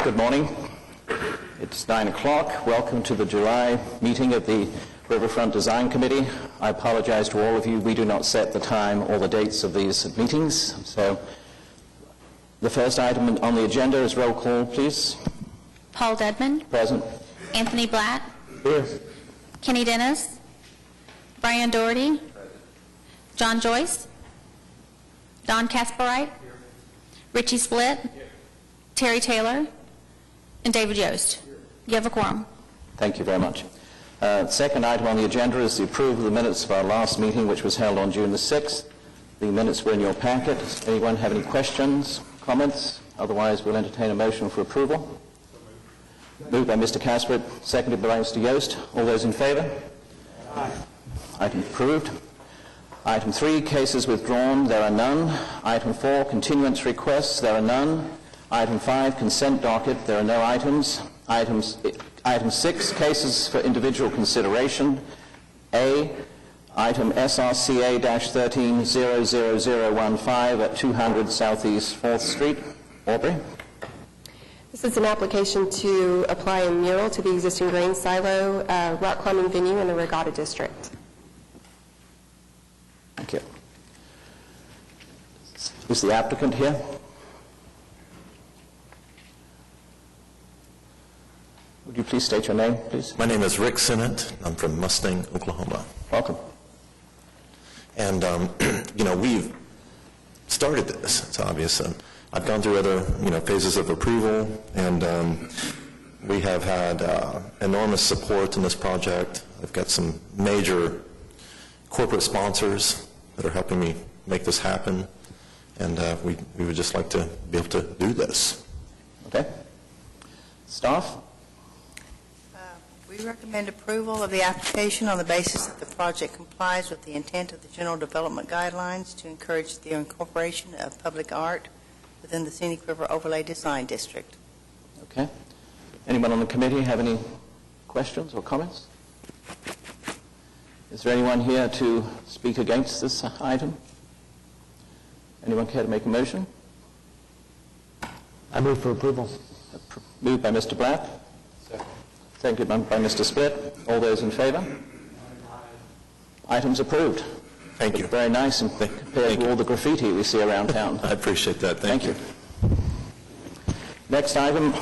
Good morning. It's 9 o'clock. Welcome to the July meeting of the Riverfront Design Committee. I apologize to all of you. We do not set the time or the dates of these meetings. So the first item on the agenda is roll call, please. Paul Dedman. Present. Anthony Black. Here. Kenny Dennis. Brian Doherty. John Joyce. Don Kasperite. Richie Splitt. Terry Taylor. And David Yost. You have a quorum. Thank you very much. Second item on the agenda is the approval of the minutes of our last meeting, which was held on June the 6th. The minutes were in your packet. Does anyone have any questions, comments? Otherwise, we'll entertain a motion for approval. Moved by Mr. Kasperite, seconded by Mr. Yost. All those in favor? Aye. Item approved. Item 3, cases withdrawn. There are none. Item 4, continuance requests. There are none. Item 5, consent docket. There are no items. Item 6, cases for individual consideration. A, item SRCA-13-00015 at 200 Southeast 4th Street. Aubrey? This is an application to apply a mural to the existing grain silo rock climbing venue in the Regatta District. Thank you. Is the applicant here? Would you please state your name, please? My name is Rick Sinnott. I'm from Mustang, Oklahoma. Welcome. And, we've started this. It's obvious. I've gone through other, phases of approval, and we have had enormous support in this project. I've got some major corporate sponsors that are helping me make this happen, and we would just like to be able to do this. Okay. Staff? We recommend approval of the application on the basis that the project complies with the intent of the General Development Guidelines to encourage the incorporation of public art within the Scenic River Overlay Design District. Okay. Anyone on the committee have any questions or comments? Is there anyone here to speak against this item? Anyone care to make a motion? I move for approval. Moved by Mr. Black. Seconded by Mr. Splitt. All those in favor? Items approved. Thank you. Very nice and compared to all the graffiti we see around town. I appreciate that. Thank you. Next item.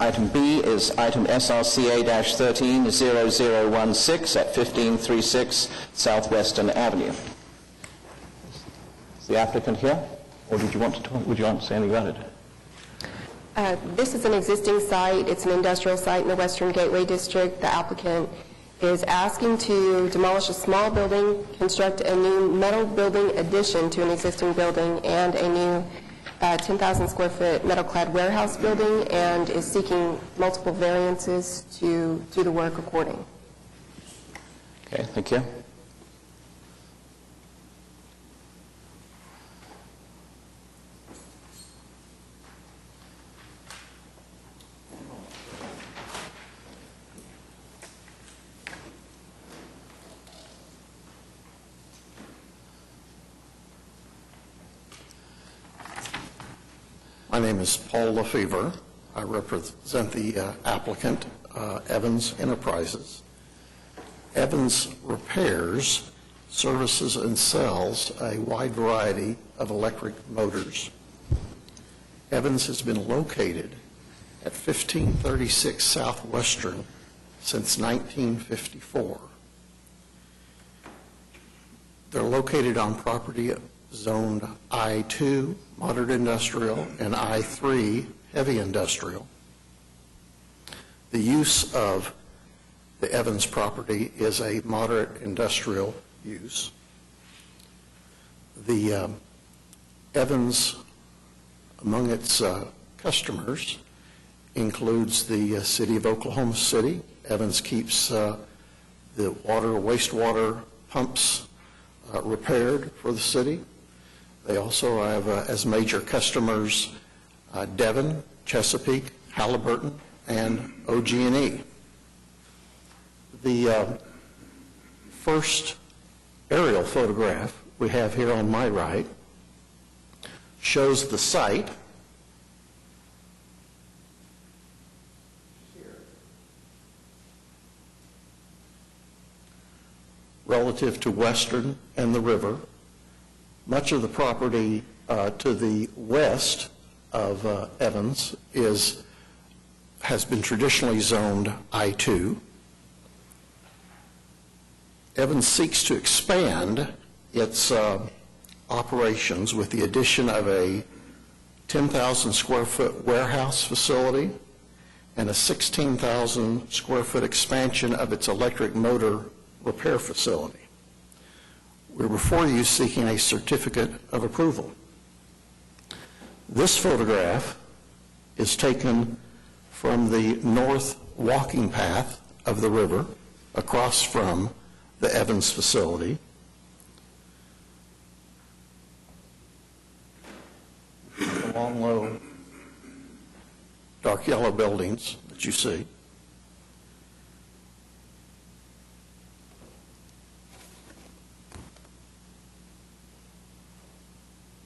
Item B is item SRCA-13-0016 at 1536 Southwestern Avenue. Is the applicant here? Or would you want to say anything about it? This is an existing site. It's an industrial site in the Western Gateway District. The applicant is asking to demolish a small building, construct a new metal building addition to an existing building, and a new 10,000 square foot metal-clad warehouse building, and is seeking multiple variances to do the work according. Okay, thank you. My name is Paul Lefevre. I represent the applicant, Evans Enterprises. Evans repairs, services, and sells a wide variety of electric motors. Evans has been located at 1536 Southwestern since 1954. They're located on property zoned I-2, moderate industrial, and I-3, heavy industrial. The use of the Evans property is a moderate industrial use. The Evans, among its customers, includes the city of Oklahoma City. Evans keeps the wastewater pumps repaired for the city. They also have as major customers Devon, Chesapeake, Halliburton, and OG&E. The first aerial photograph we have here on my right shows the site relative to Western and the river. Much of the property to the west of Evans has been traditionally zoned I-2. Evans seeks to expand its operations with the addition of a 10,000 square foot warehouse facility and a 16,000 square foot expansion of its electric motor repair facility. We're before you seeking a certificate of approval. This photograph is taken from the north walking path of the river across from the Evans facility. The long, low, dark yellow buildings that you see.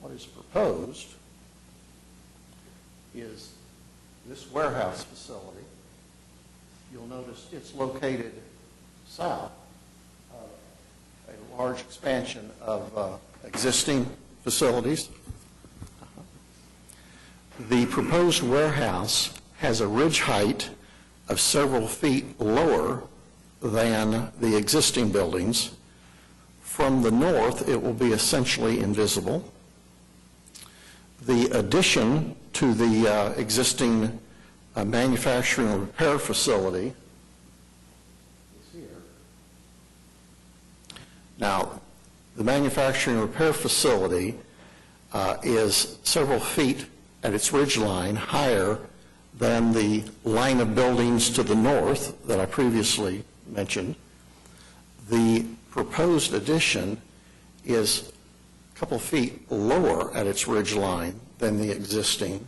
What is proposed is this warehouse facility. You'll notice it's located south of a large expansion of existing facilities. The proposed warehouse has a ridge height of several feet lower than the existing buildings. From the north, it will be essentially invisible. The addition to the existing manufacturing and repair facility is here. Now, the manufacturing and repair facility is several feet at its ridge line higher than the line of buildings to the north that I previously mentioned. The proposed addition is a couple feet lower at its ridge line than the existing,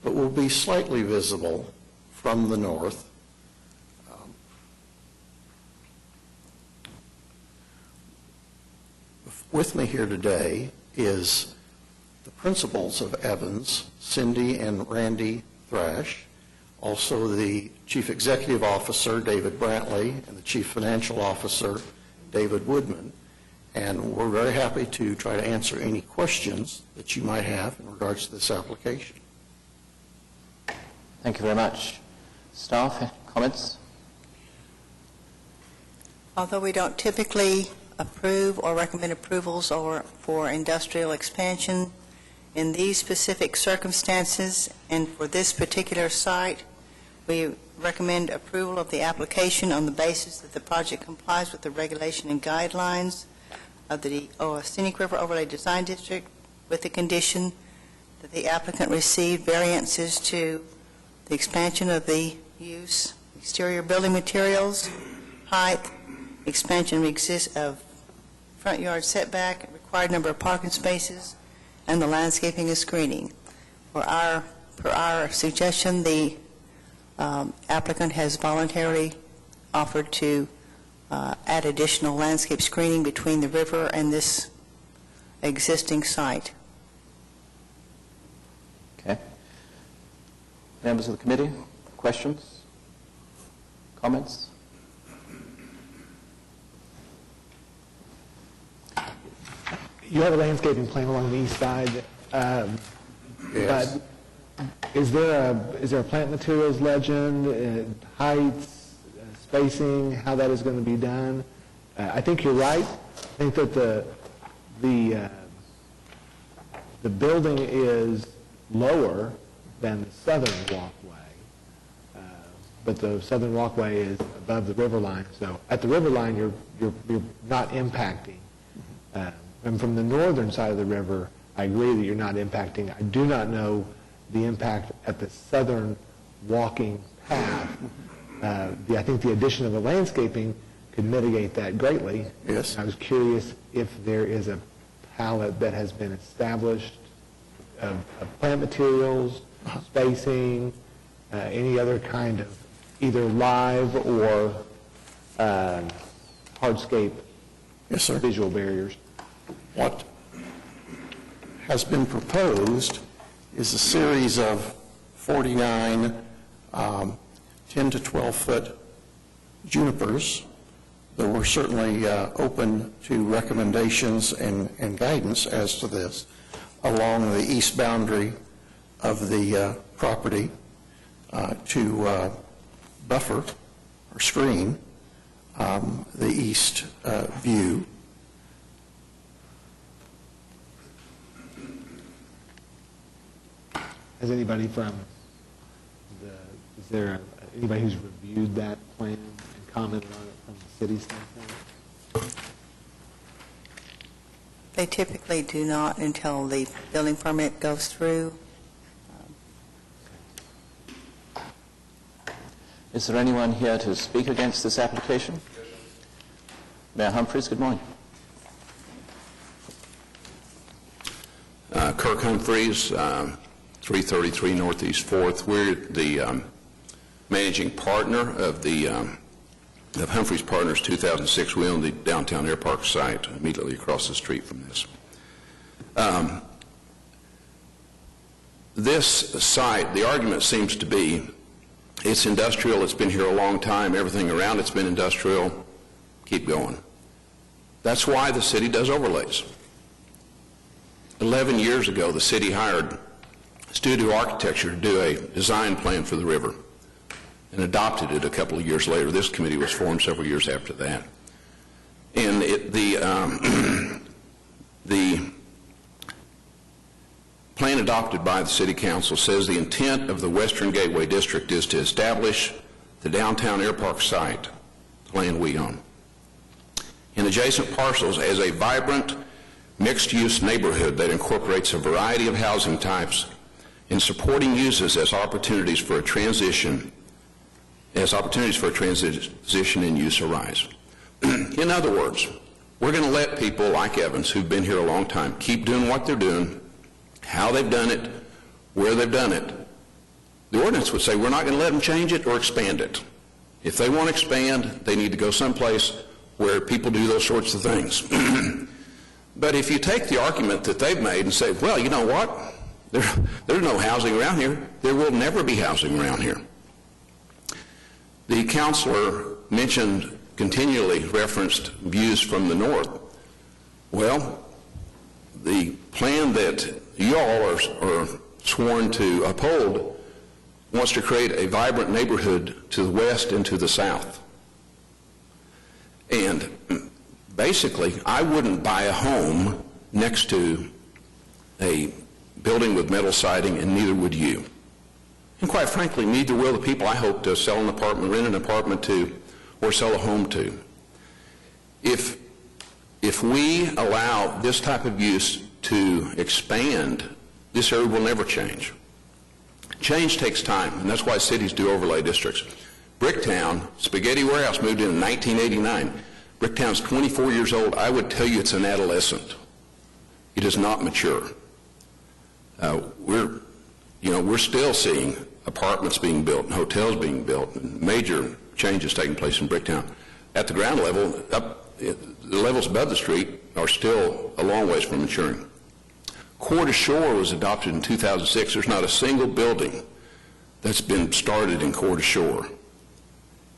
but will be slightly visible from the north. With me here today is the principals of Evans, Cindy and Randy Thrash, also the Chief Executive Officer, David Brantley, and the Chief Financial Officer, David Woodman. And we're very happy to try to answer any questions that you might have in regards to this application. Thank you very much. Staff, comments? Although we don't typically approve or recommend approvals or for industrial expansion, in these specific circumstances and for this particular site, we recommend approval of the application on the basis that the project complies with the regulation and guidelines of the Scenic River Overlay Design District, with the condition that the applicant receive variances to the expansion of the use, exterior building materials, height, expansion of front yard setback, required number of parking spaces, and the landscaping and screening. Per our suggestion, the applicant has voluntarily offered to add additional landscape screening between the river and this existing site. Okay. Members of the committee, questions? Comments? You have a landscaping plan along the east side, Yes. but is there a plant materials legend, heights, spacing, how that is going to be done? I think you're right. I think that the building is lower than the southern walkway, but the southern walkway is above the river line. So at the river line, you're not impacting. And from the northern side of the river, I agree that you're not impacting. I do not know the impact at the southern walking path. I think the addition of the landscaping could mitigate that greatly. Yes. I was curious if there is a palette that has been established of plant materials, spacing, any other kind of either live or hardscape Yes, sir. visual barriers. What has been proposed is a series of 49 10 to 12 foot junipers but we're certainly open to recommendations and guidance as to this along the east boundary of the property to buffer or screen the east view. Has anybody from is there anybody who's reviewed that plan and commented on it from the city standpoint? They typically do not until the building permit goes through. Is there anyone here to speak against this application? Mayor Humphreys, good morning. Kirk Humphreys, 333 Northeast 4th. We're the managing partner of Humphreys Partners 2006. We own the downtown Air Park site immediately across the street from this. This site, the argument seems to be, it's industrial, it's been here a long time, everything around it's been industrial, keep going. That's why the city does overlays. 11 years ago, the city hired Studio Architecture to do a design plan for the river and adopted it a couple of years later. This committee was formed several years after that. And the plan adopted by the City Council says the intent of the Western Gateway District is to establish the downtown Air Park site, the land we own, and adjacent parcels as a vibrant, mixed-use neighborhood that incorporates a variety of housing types and supporting uses as opportunities for a transition in use arise. In other words, we're going to let people like Evans, who've been here a long time, keep doing what they're doing, how they've done it, where they've done it. The ordinance would say we're not going to let them change it or expand it. If they want to expand, they need to go someplace where people do those sorts of things. But if you take the argument that they've made and say, well, you know what? There's no housing around here. There will never be housing around here. The councilor mentioned, continually referenced views from the north. Well, the plan that you all are sworn to uphold wants to create a vibrant neighborhood to the west and to the south. And basically, I wouldn't buy a home next to a building with metal siding, and neither would you. And quite frankly, neither will the people I hope to sell an apartment, rent an apartment to, or sell a home to. If we allow this type of use to expand, this area will never change. Change takes time, and that's why cities do overlay districts. Bricktown, Spaghetti Warehouse moved in 1989. Bricktown's 24 years old. I would tell you it's an adolescent. It is not mature. We're still seeing apartments being built and hotels being built and major changes taking place in Bricktown. At the ground level, the levels above the street are still a long ways from maturing. Core to Shore was adopted in 2006. There's not a single building that's been started in Core to Shore.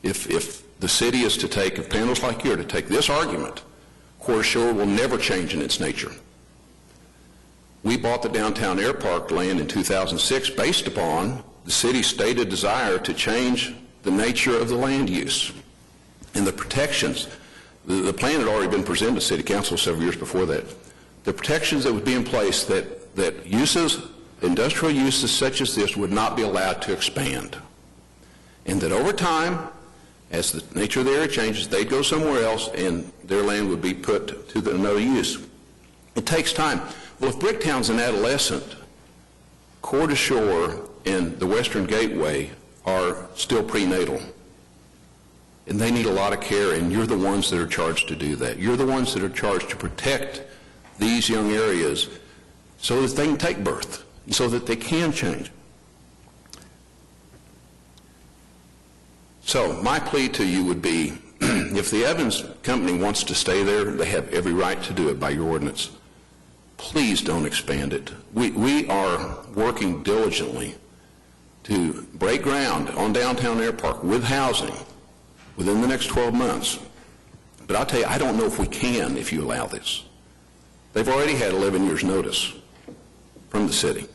If the city is to take, if panels like you are to take this argument, Core to Shore will never change in its nature. We bought the downtown Air Park land in 2006 based upon the city's stated desire to change the nature of the land use and the protections. The plan had already been presented to City Council several years before that. The protections that would be in place that uses, industrial uses such as this would not be allowed to expand. And that over time, as the nature of the area changes, they'd go somewhere else and their land would be put to another use. It takes time. Well, if Bricktown's an adolescent, Core to Shore and the Western Gateway are still prenatal. And they need a lot of care, and you're the ones that are charged to do that. You're the ones that are charged to protect these young areas so that they can take birth, so that they can change. So my plea to you would be, if the Evans Company wants to stay there, they have every right to do it by your ordinance. Please don't expand it. We are working diligently to break ground on downtown Air Park with housing within the next 12 months. But I'll tell you, I don't know if we can if you allow this. They've already had 11 years' notice from the city.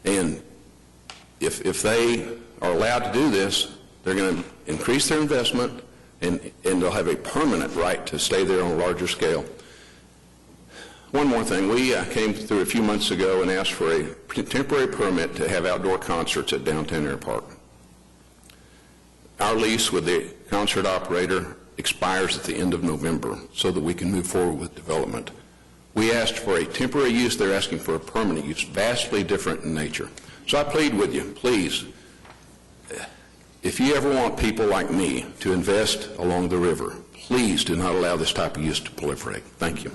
And if they are allowed to do this, they're going to increase their investment, and they'll have a permanent right to stay there on a larger scale. One more thing. We came through a few months ago and asked for a temporary permit to have outdoor concerts at Downtown Air Park. Our lease with the concert operator expires at the end of November so that we can move forward with development. We asked for a temporary use. They're asking for a permanent use, vastly different in nature. So I plead with you, please, if you ever want people like me to invest along the river, please do not allow this type of use to proliferate. Thank you.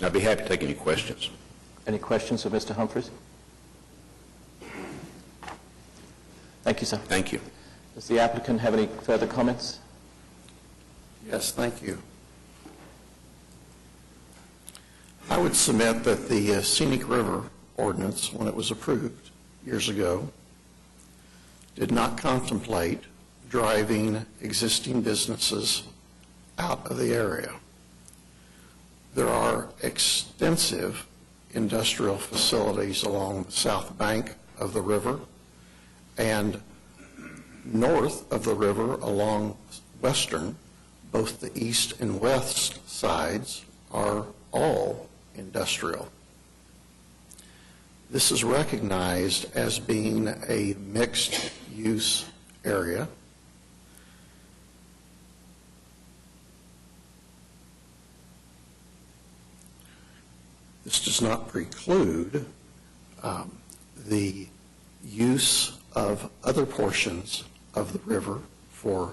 I'd be happy to take any questions. Any questions of Mr. Humphreys? Thank you, sir. Thank you. Does the applicant have any further comments? Yes, thank you. I would submit that the Scenic River ordinance, when it was approved years ago, did not contemplate driving existing businesses out of the area. There are extensive industrial facilities along the south bank of the river, and north of the river along western, both the east and west sides are all industrial. This is recognized as being a mixed-use area. This does not preclude the use of other portions of the river for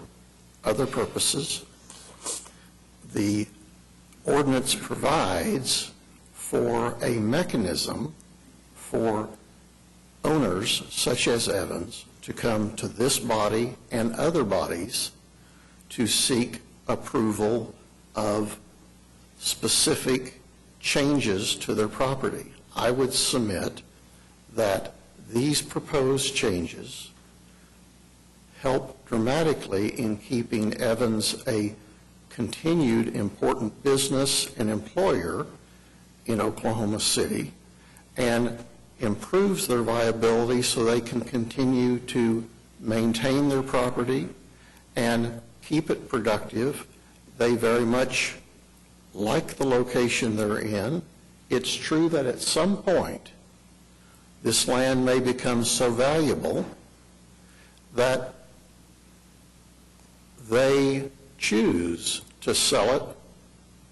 other purposes. The ordinance provides for a mechanism for owners such as Evans to come to this body and other bodies to seek approval of specific changes to their property. I would submit that these proposed changes help dramatically in keeping Evans a continued important business and employer in Oklahoma City, and improves their viability so they can continue to maintain their property and keep it productive. They very much like the location they're in. It's true that at some point this land may become so valuable that they choose to sell it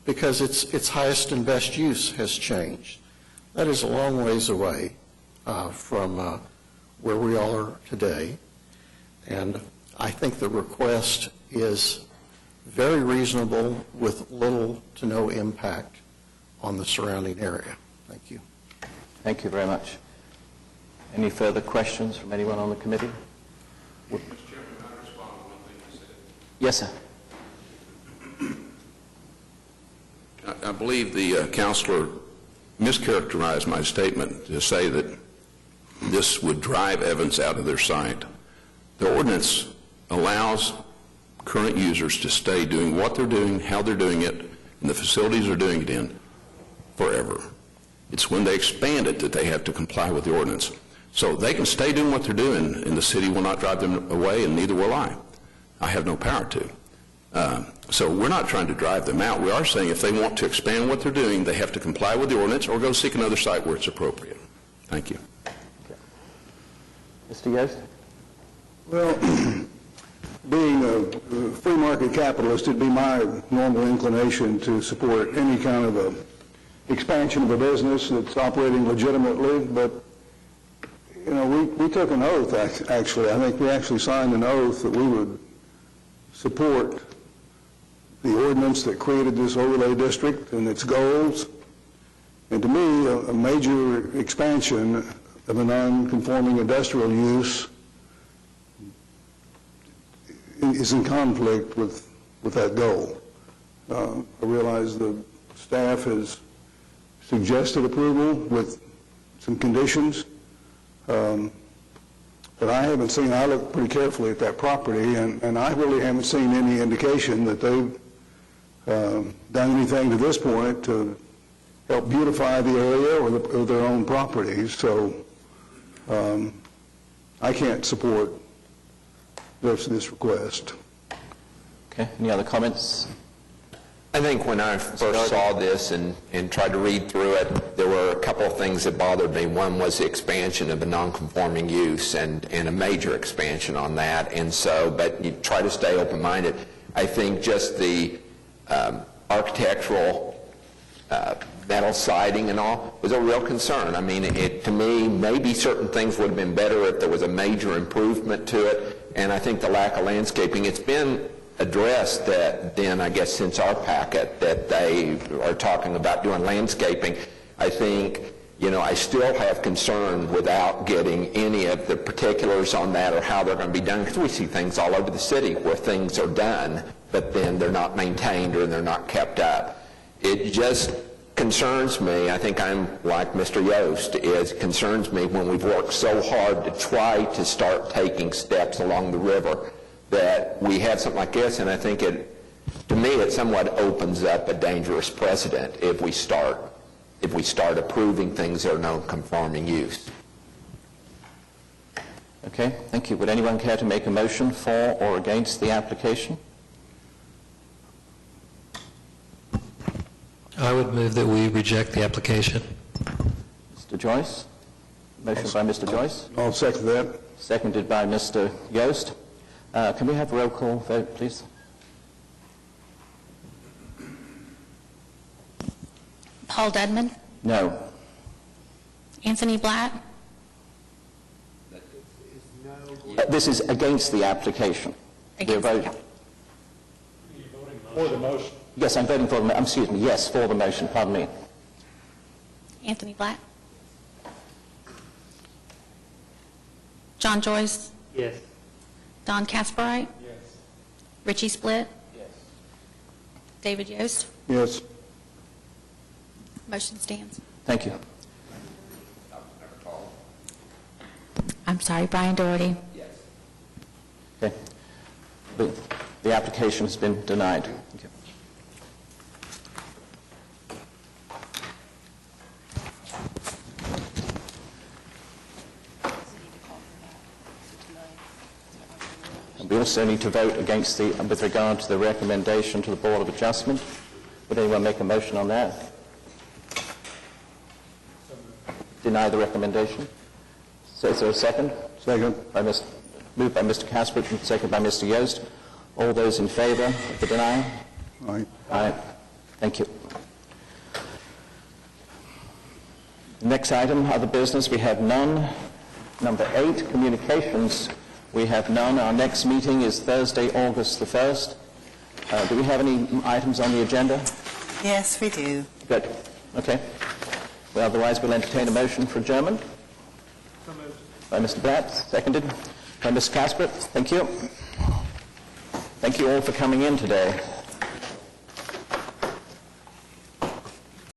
because its highest and best use has changed. That is a long ways away from where we all are today, and I think the request is very reasonable with little to no impact on the surrounding area. Thank you. Thank you very much. Any further questions from anyone on the committee? Mr. Chairman, can I respond to one thing you said? Yes, sir. I believe the counselor mischaracterized my statement to say that this would drive Evans out of their site. The ordinance allows current users to stay doing what they're doing, how they're doing it, and the facilities they're doing it in forever. It's when they expand it that they have to comply with the ordinance. So they can stay doing what they're doing, and the city will not drive them away, and neither will I. I have no power to. So we're not trying to drive them out. We are saying if they want to expand what they're doing, they have to comply with the ordinance or go seek another site where it's appropriate. Thank you. Okay. Mr. Yost? Well, being a free market capitalist, it'd be my normal inclination to support any kind of a expansion of a business that's operating legitimately, but you know, we took an oath, actually. I think we actually signed an oath that we would support the ordinance that created this overlay district and its goals. And to me, a major expansion of a non-conforming industrial use is in conflict with that goal. I realize the staff has suggested approval with some conditions, but I haven't seen, I looked pretty carefully at that property, and I really haven't seen any indication that they done anything to this point to help beautify the area or their own properties. So I can't support this request. Okay, any other comments? I think when I first saw this and tried to read through it, there were a couple of things that bothered me. One was the expansion of the non-conforming use and a major expansion on that. And so, but you try to stay open-minded. I think just the architectural metal siding and all was a real concern. I mean, to me, maybe certain things would have been better if there was a major improvement to it. And I think the lack of landscaping, it's been addressed that then, I guess, since our packet, that they are talking about doing landscaping. I think, I still have concern without getting any of the particulars on that or how they're going to be done, because we see things all over the city where things are done, but then they're not maintained or they're not kept up. It just concerns me. I think I'm like Mr. Yost. It concerns me when we've worked so hard to try to start taking steps along the river that we have something like this, and I think to me, it somewhat opens up a dangerous precedent if we start approving things that are non-conforming use. Okay, thank you. Would anyone care to make a motion for or against the application? I would move that we reject the application. Mr. Joyce? Motion by Mr. Joyce? I'll second that. Seconded by Mr. Yost. Can we have a roll call vote, please? Paul Dudman, No. Anthony Black, This is against the application. Against We're the voting. For the motion. Yes, I'm voting for the motion. Excuse me. Yes, for the motion. Pardon me. Anthony Black, John Joyce, Yes. Don Kasperite, Yes. Richie Splitt, Yes. David Yost. Yes. Motion stands. Thank you. I'm sorry, Brian Doherty. Okay. The application has been denied. Thank you. And we also need to vote against with regard to the recommendation to the Board of Adjustment. Would anyone make a motion on that? Deny the recommendation? So is there a second? Second. Moved by Mr. Casper, seconded by Mr. Yost. All those in favor of the denial? Aye. Aye. Thank you. Next item, other business, we have none. Number 8, communications, we have none. Our next meeting is Thursday, August the 1st. Do we have any items on the agenda? Yes, we do. Good. Okay. Well, otherwise, we'll entertain a motion for adjournment. By Mr. Blatt, seconded by Mr. Casper. Thank you. Thank you all for coming in today.